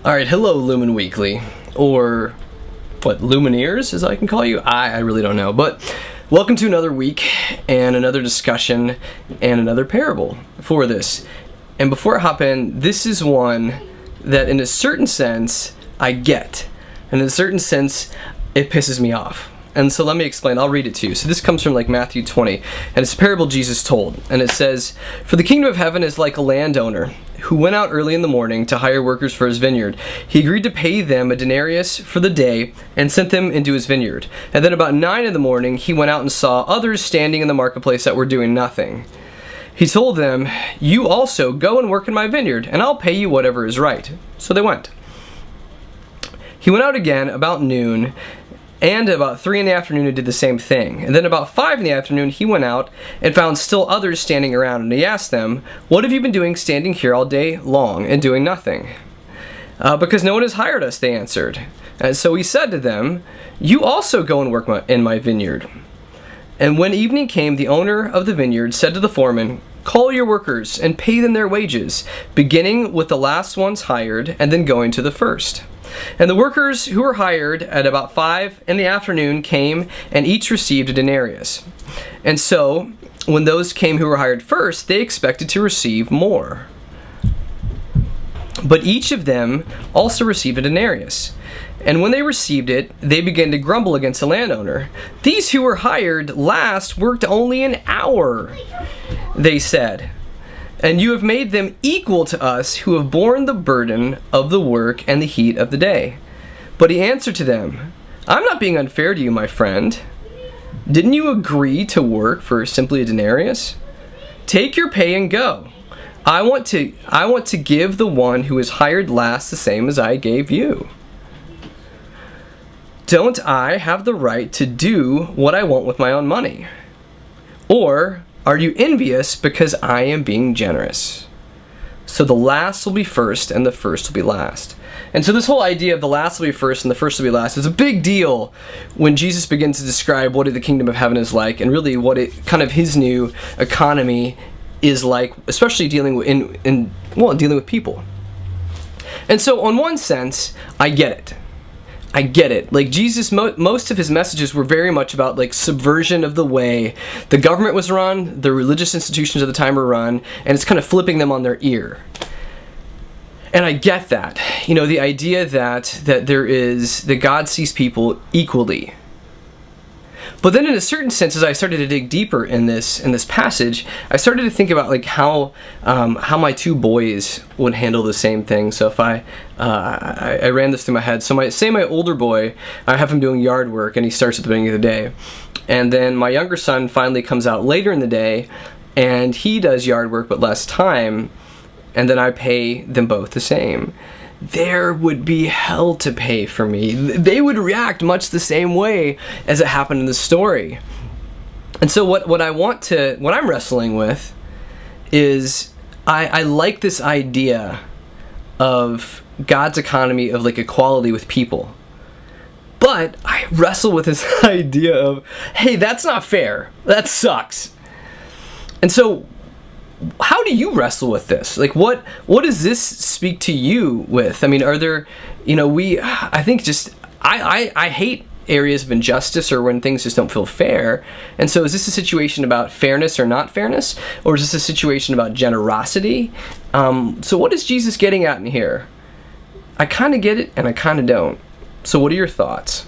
Alright, hello Lumen Weekly, or what, Lumineers as I can call you? I really don't know, but welcome to another week and another discussion and another parable for this. And before I hop in, this is one that in a certain sense I get, and in a certain sense it pisses me off. And so let me explain. I'll read it to you. So this comes from Matthew 20, and it's a parable Jesus told. And it says, "For the kingdom of heaven is like a landowner who went out early in the morning to hire workers for his vineyard. He agreed to pay them a denarius for the day and sent them into his vineyard. And then about 9 in the morning, he went out and saw others standing in the marketplace that were doing nothing. He told them, 'You also go and work in my vineyard, and I'll pay you whatever is right.' So they went. He went out again about noon, and about 3 in the afternoon he did the same thing. And then about 5 in the afternoon he went out and found still others standing around. And he asked them, 'What have you been doing standing here all day long and doing nothing?' 'Because no one has hired us,' they answered. And so he said to them, 'You also go and work in my vineyard.' And when evening came, the owner of the vineyard said to the foreman, 'Call your workers and pay them their wages, beginning with the last ones hired and then going to the first.' And the workers who were hired at about 5 in the afternoon came and each received a denarius. And so, when those came who were hired first, they expected to receive more. But each of them also received a denarius. And when they received it, they began to grumble against the landowner. 'These who were hired last worked only an hour,' they said. 'And you have made them equal to us who have borne the burden of the work and the heat of the day.' But he answered to them, 'I'm not being unfair to you, my friend. Didn't you agree to work for simply a denarius? Take your pay and go. I want to give the one who is hired last the same as I gave you. Don't I have the right to do what I want with my own money? Or are you envious because I am being generous? So the last will be first and the first will be last.'" And so this whole idea of the last will be first and the first will be last is a big deal when Jesus begins to describe what the kingdom of heaven is like, and really what it kind of his new economy is like, especially dealing with dealing with people. And so on one sense, I get it. Jesus, most of his messages were very much about subversion of the way the government was run, the religious institutions of the time were run, and it's kind of flipping them on their ear. And I get that. The idea that God sees people equally. But then in a certain sense, as I started to dig deeper in this passage, I started to think about how my two boys would handle the same thing. So if I ran this through my head. So my older boy, I have him doing yard work, and he starts at the beginning of the day. And then my younger son finally comes out later in the day, and he does yard work but less time, and then I pay them both the same. There would be hell to pay for me. They would react much the same way as it happened in the story. And so what I'm wrestling with is I like this idea of God's economy of equality with people. But I wrestle with this idea of, hey, that's not fair. That sucks. And so how do you wrestle with this? What does this speak to you with? I mean, are there, I think I hate areas of injustice or when things just don't feel fair. And so is this a situation about fairness or not fairness? Or is this a situation about generosity? So what is Jesus getting at in here? I kind of get it and I kind of don't. So what are your thoughts?